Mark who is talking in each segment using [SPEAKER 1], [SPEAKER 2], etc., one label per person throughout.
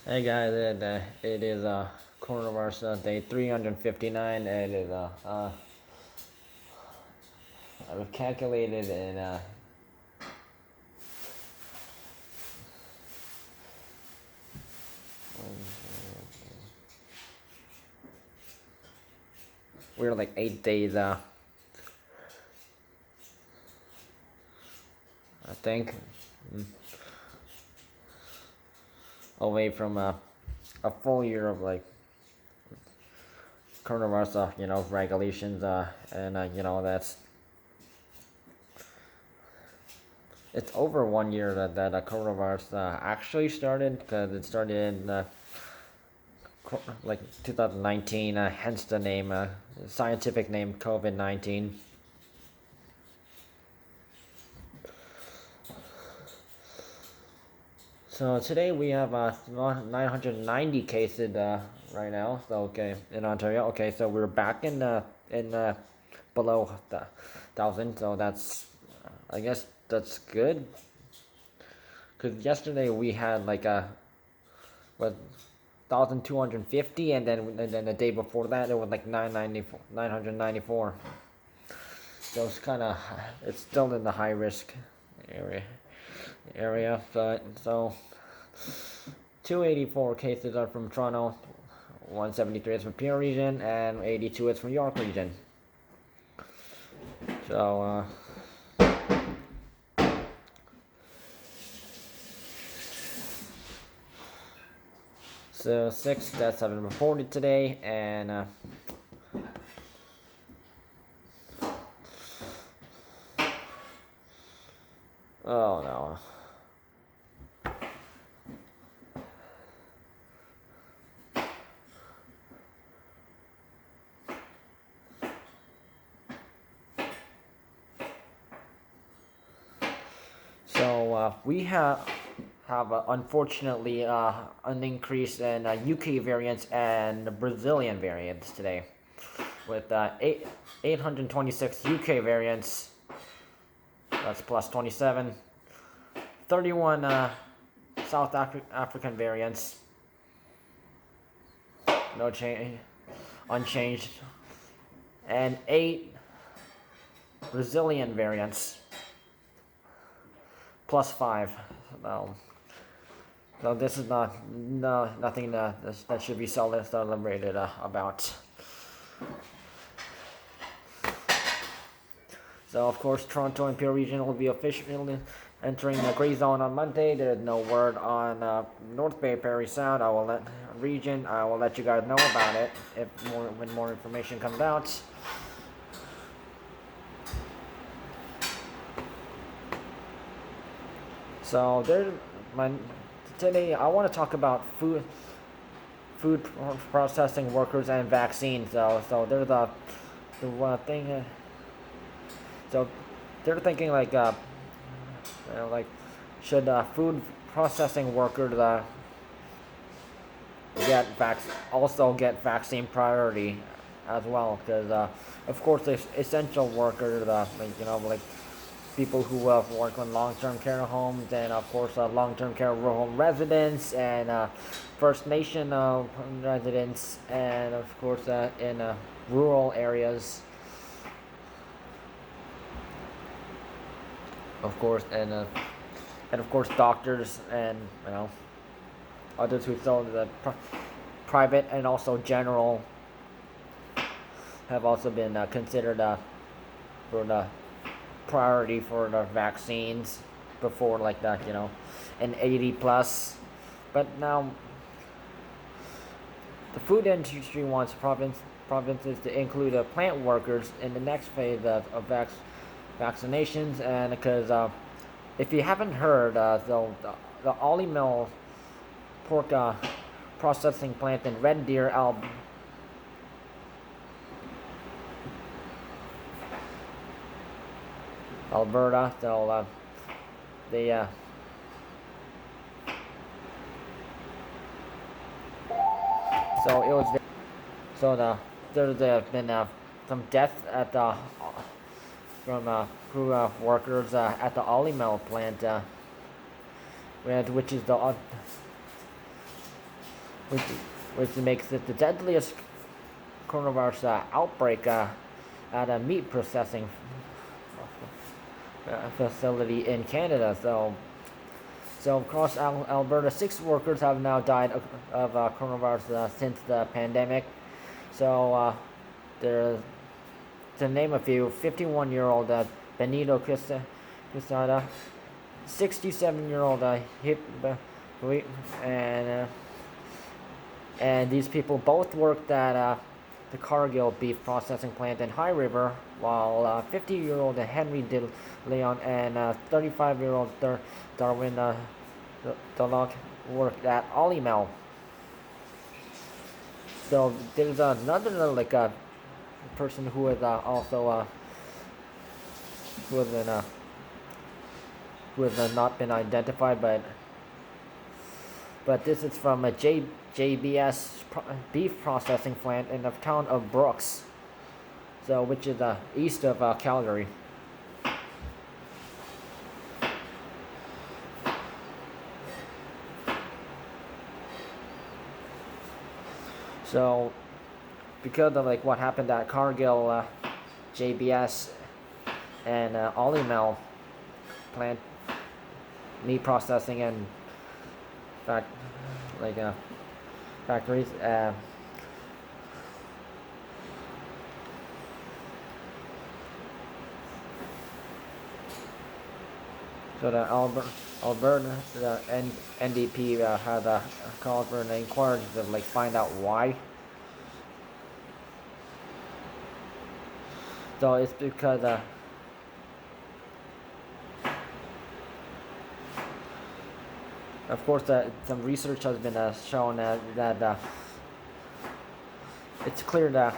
[SPEAKER 1] Hey guys, it is coronavirus day 359. It is I've calculated and we're like 8 days I think away from a full year of like coronavirus regulations and that's it's over 1 year that coronavirus actually started, because it started in like 2019, hence the name, scientific name COVID-19. So today we have 990 cases right now. So okay, in Ontario. Okay, so we're back in below the 1,000. So that's I guess that's good. Cause yesterday we had like what 1,250, and then the day before that it was like 994. So it's still in the high risk area, but so 284 cases are from Toronto, 173 is from Peel region, and 82 is from York region. So so 6 deaths have been reported today, and oh no. So we have unfortunately an increase in UK variants and Brazilian variants today, with 826 UK variants. That's plus 27. 31 South African variants. No change, unchanged, and 8 Brazilian variants. Plus 5. So this is nothing that should be celebrated about. So of course, Toronto and Peel region will be officially entering the gray zone on Monday. There's no word on North Bay, Prairie Sound. I will let you guys know about it when more information comes out. So today I want to talk about food processing workers and vaccines. So there's the one thing. So they're thinking like should food processing workers also get vaccine priority as well, because of course the essential workers, like people who work in long-term care homes, and of course long-term care home residents, and First Nation residents, and of course in rural areas, of course, and of course doctors, and others who sell the private and also general have also been considered for the priority for the vaccines before, like that, an 80 plus. But now the food industry wants provinces to include plant workers in the next phase of vaccinations, and because if you haven't heard, the Olymel pork processing plant in Red Deer, Alberta. So they so it was there's been some deaths at the from crew workers at the Olymel plant, which is which which makes it the deadliest coronavirus outbreak at a meat processing facility in Canada. So across Alberta, 6 workers have now died of coronavirus since the pandemic. So there, to name a few, 51-year-old Benito Quesada, 67-year-old Hip, and uh, and these people both worked at the Cargill beef processing plant in High River, while 50-year-old Henry De Leon and 35-year-old Darwin Doloc worked at Olymel. So there's another like a person who is also who has been who has not been identified, but this is from a JBS beef processing plant in the town of Brooks, so which is east of Calgary. So because of like what happened at Cargill, JBS, and Olymel plant meat processing and fact like factories. So the Alberta, the NDP had called for an inquiry to like find out why. So it's because of course some research has been shown that it's clear that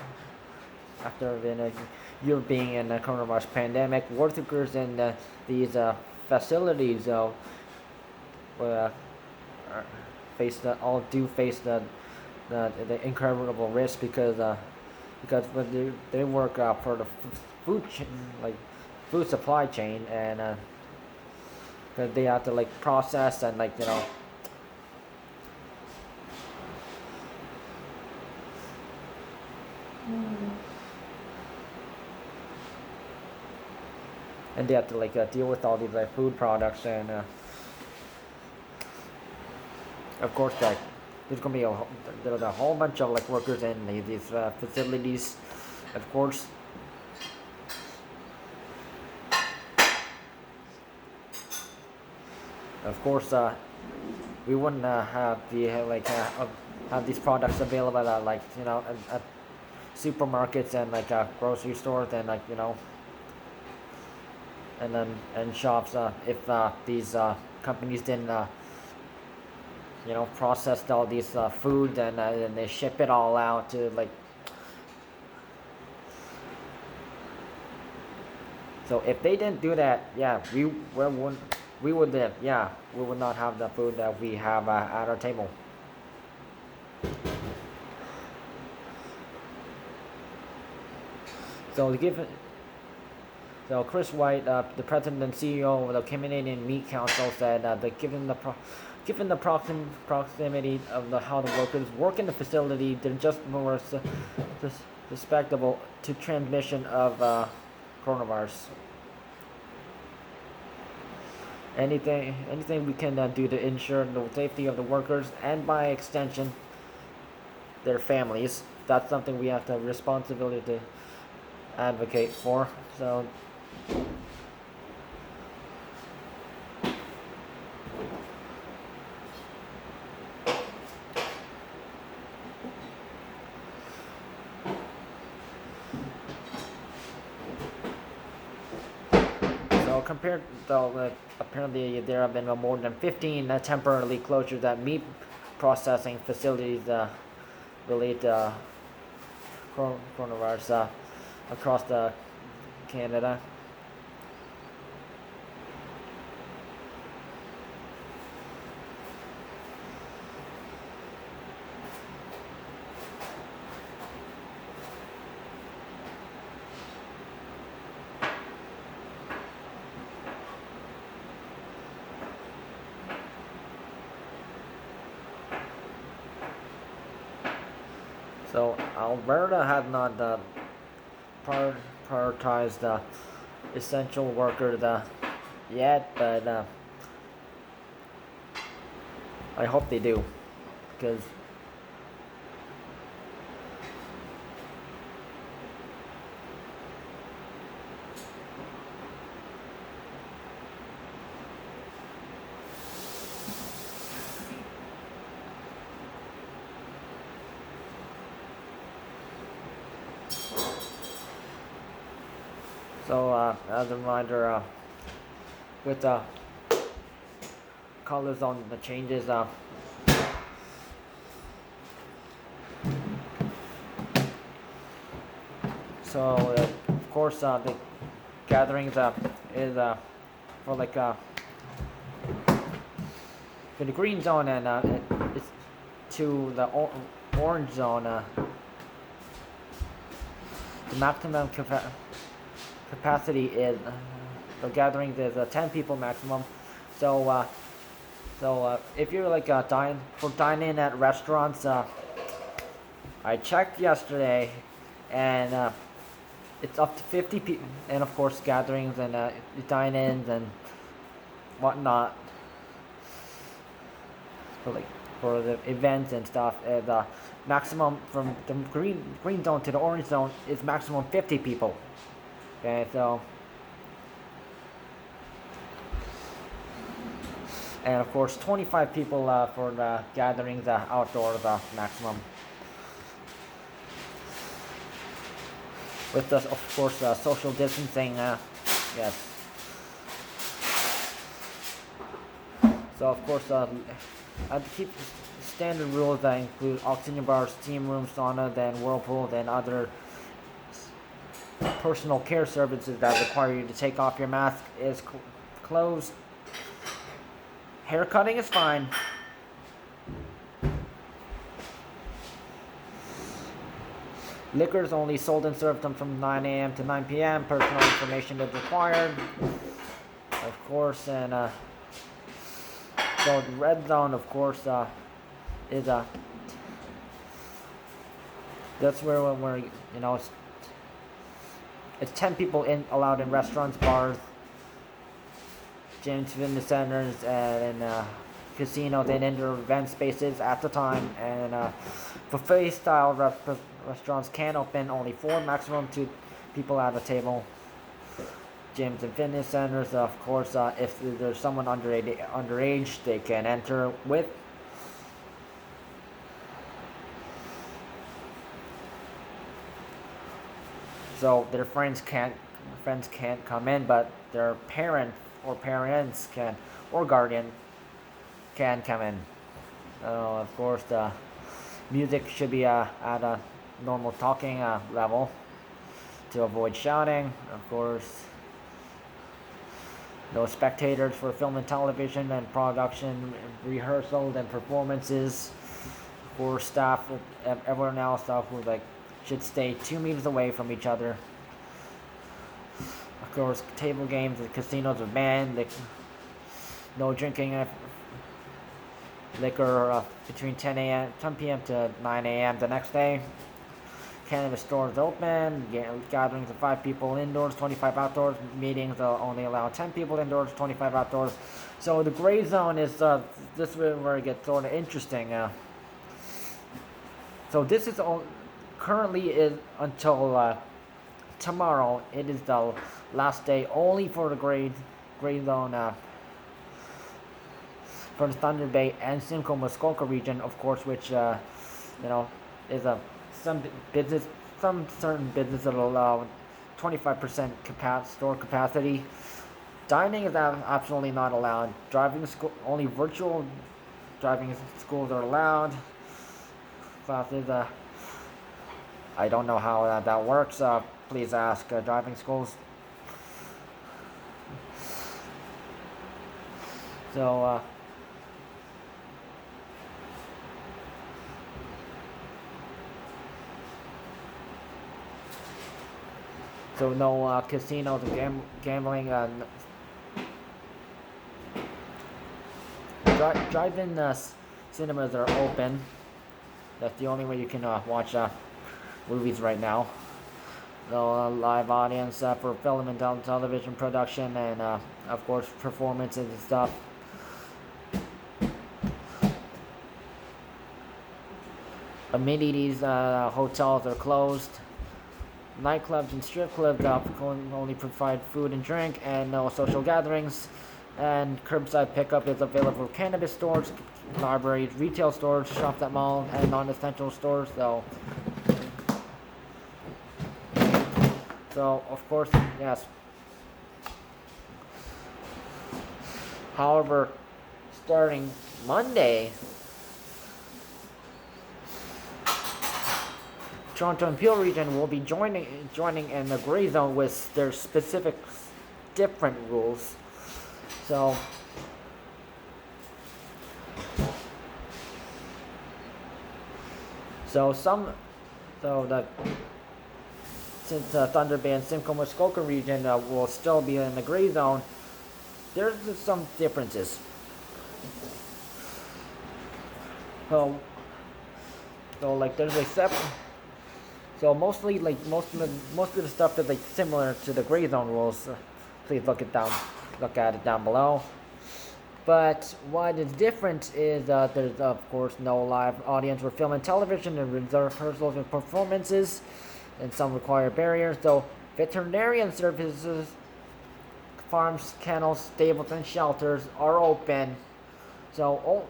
[SPEAKER 1] after a year being in the coronavirus pandemic, workers in these facilities face the incredible risk because when they work for the food like food supply chain, and because they have to like process and like and they have to like deal with all these like food products, and of course like there's gonna be there's a whole bunch of like workers in these facilities, of course. Of course, we wouldn't have have these products available at like at supermarkets and like grocery stores and like and shops if these companies didn't process all these food and they ship it all out to like. So if they didn't do that, yeah, we would we would not have the food that we have at our table. So Chris White, the president and CEO of the Canadian Meat Council, said that given the proximity of how the workers work in the facility, they're just more susceptible to transmission of coronavirus. Anything we can do to ensure the safety of the workers and by extension their families, that's something we have the responsibility to advocate for. So compared to apparently there have been more than 15 temporarily closures at meat processing facilities related to coronavirus across Canada. So Alberta has not prioritized essential workers yet, but I hope they do, because as a reminder, with colors on the changes, of course the gatherings is for like for the green zone, and it's to the orange zone. The maximum capacity is the gatherings is 10 people maximum. So if you're like dining at restaurants, I checked yesterday, and it's up to 50 people, and of course gatherings and dine-ins and whatnot, for the events and stuff. The maximum from the green zone to the orange zone is maximum 50 people. Okay, so, and of course 25 people for the gatherings outdoors maximum. With the, of course, social distancing, yes. So of course, I have to keep standard rules that include oxygen bars, steam room, sauna, then whirlpool, then other personal care services that require you to take off your mask is closed. Haircutting is fine. Liquor is only sold and served from 9 a.m. to 9 p.m. Personal information is required, of course, and so the red zone, of course, is that's where we're, it's 10 people allowed in restaurants, bars, gyms, fitness centers, and casinos and indoor event spaces at the time. And buffet style restaurants can open only 4, maximum 2 people at a table. Gyms and fitness centers, of course, if there's someone underage, they can enter with. So their friends can't come in, but their parents can, or guardian can come in. Of course, the music should be at a normal talking level to avoid shouting. Of course, no spectators for film and television and production, rehearsals and performances. For staff, everyone else who should stay 2 meters away from each other. Of course, table games and casinos are banned. No drinking liquor between 10 p.m. to 9 a.m. the next day. Cannabis stores open. Gatherings of 5 people indoors, 25 outdoors. Meetings only allow 10 people indoors, 25 outdoors. So the gray zone is this is where it gets sort of interesting. So this is currently is until tomorrow. It is the last day only for the gray zone for the Thunder Bay and Simcoe Muskoka region, of course, which is some certain business that allow 25% store capacity. Dining is absolutely not allowed. Driving school, only virtual driving schools are allowed. Classes, I don't know how that works. Please ask driving schools. So no casinos and gambling. Drive-in cinemas are open. That's the only way you can watch movies right now. So live audience for film and television production, and of course performances and stuff. Amenities, hotels are closed. Nightclubs and strip clubs only provide food and drink, and no social gatherings. And curbside pickup is available for cannabis stores, libraries, retail stores, shops at malls, and non-essential stores. So of course, yes. However, starting Monday, Toronto and Peel region will be joining in the gray zone with their specific different rules. So since Thunder Bay and Simcoe Muskoka region will still be in the gray zone, there's some differences. So like there's a separate. So mostly like most of the stuff is like similar to the gray zone rules. Please look at it down below. But what is different is there's of course no live audience for film and television, and rehearsals and performances, and some require barriers. So veterinarian services, farms, kennels, stables, and shelters are open. So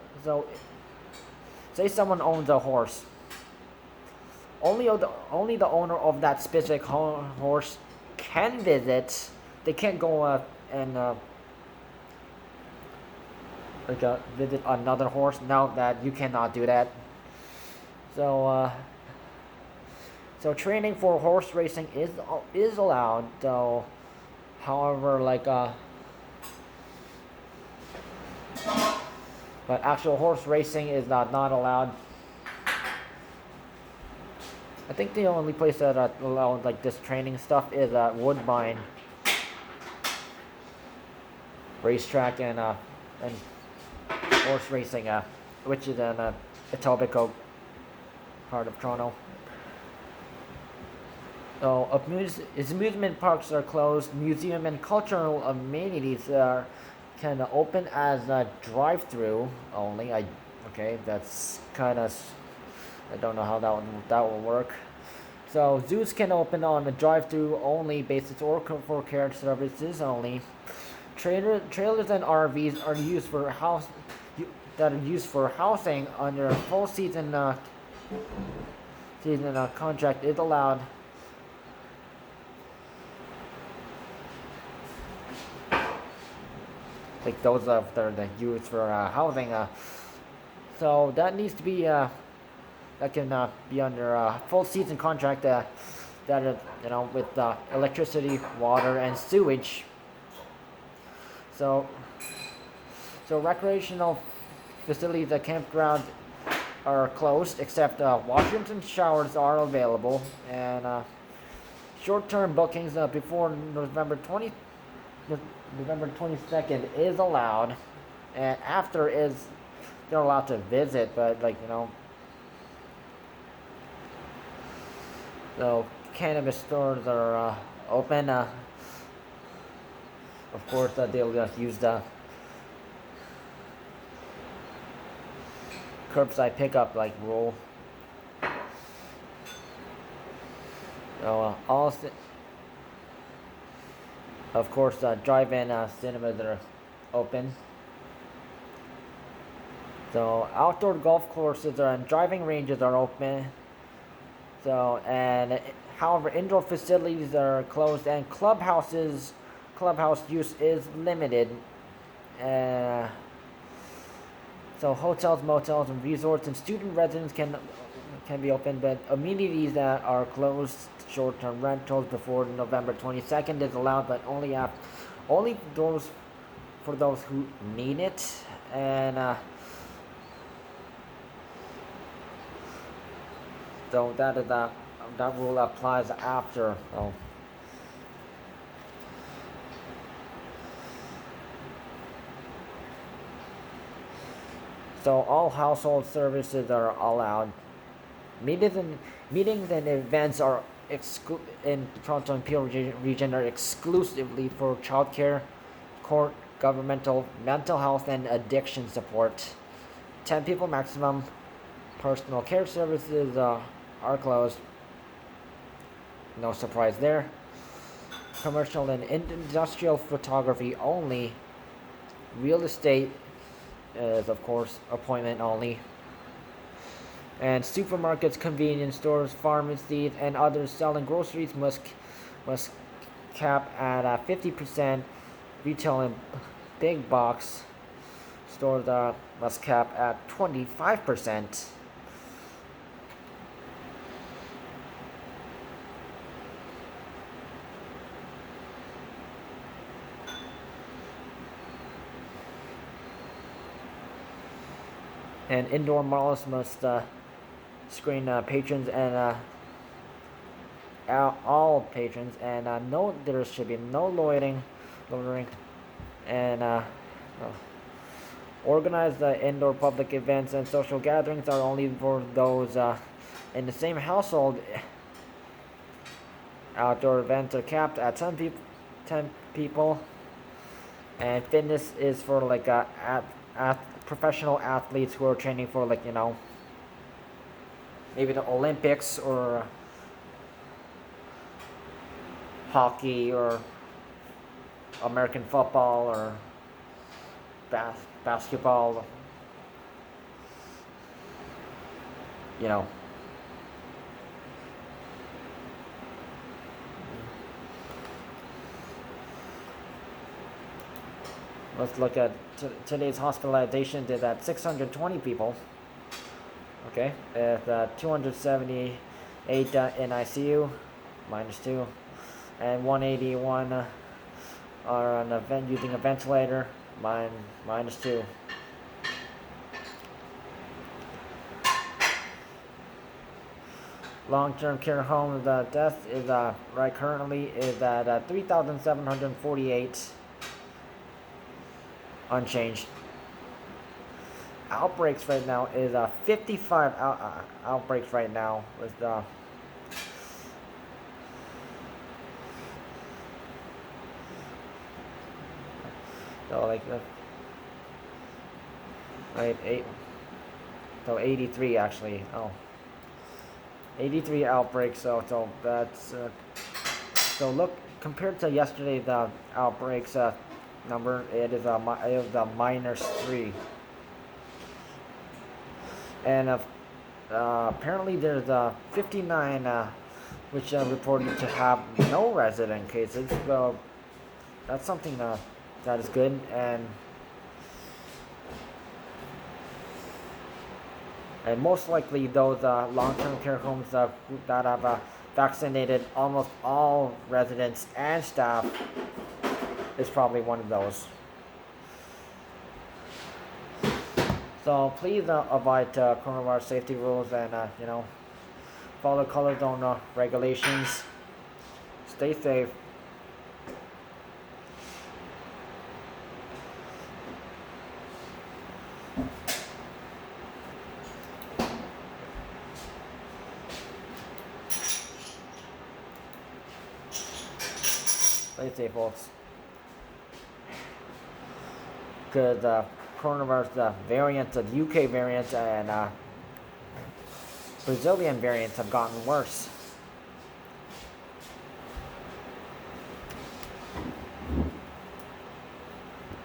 [SPEAKER 1] say someone owns a horse. Only the owner of that specific horse can visit. They can't go and visit another horse. Now that you cannot do that. So training for horse racing is allowed. Though, however, but actual horse racing is not allowed. I think the only place that allows like this training stuff is Woodbine racetrack and horse racing, which is in Etobicoke part of Toronto. So amusement parks are closed. Museum and cultural amenities can open as a drive-through only. That's kind of. I don't know how that will work. So zoos can open on a drive-through only basis or for carriage services only. Trailers and RVs are used for housing under a full season contract is allowed. Like those that are used for housing. So that needs to be. That can be under a full season contract that is, with electricity, water, and sewage. So recreational facilities at campgrounds are closed, except washrooms and showers are available, and short-term bookings before November 22nd is allowed, and after they're allowed to visit, but So cannabis stores are open. Of course, they'll use the curbside pickup rule. So of course, drive-in cinemas are open. So outdoor golf courses and driving ranges are open. So however, indoor facilities are closed, and clubhouse use is limited. So hotels, motels, and resorts and student residents can be open, but amenities that are closed, short-term rentals before November 22nd is allowed, but only those for those who need it, and so that rule applies after. So all household services are allowed. Meetings and meetings and events are in Toronto and Peel region are exclusively for childcare, court, governmental, mental health, and addiction support. 10 people maximum. Personal care services are closed. No surprise there. Commercial and industrial photography only. Real estate is, of course, appointment only. And supermarkets, convenience stores, pharmacies, and others selling groceries must cap at 50%. Retail and big box stores must cap at 25%. And indoor malls must screen patrons and all patrons, and no, there should be no loitering, and organized indoor public events and social gatherings are only for those in the same household. Outdoor events are capped at 10 people, and fitness is for like professional athletes who are training for, like, maybe the Olympics or hockey or American football or basketball, you know. Let's look at today's hospitalization. Did at 620 people. Okay, at 278 in ICU, -2, and 181 are on using a ventilator, -2. Long-term care home death is right currently is at 3,748, unchanged. Outbreaks right now is 55 outbreaks right now with so like right 83 actually. 83 outbreaks. So that's so look, compared to yesterday, the outbreaks number, it is a -3. And apparently there's 59 which reported to have no resident cases. So that's something that is good. And most likely those long-term care homes that have vaccinated almost all residents and staff is probably one of those. So please abide coronavirus safety rules and follow color zone regulations. Stay safe. Stay safe, folks. Because coronavirus variants, the UK variants and Brazilian variants have gotten worse.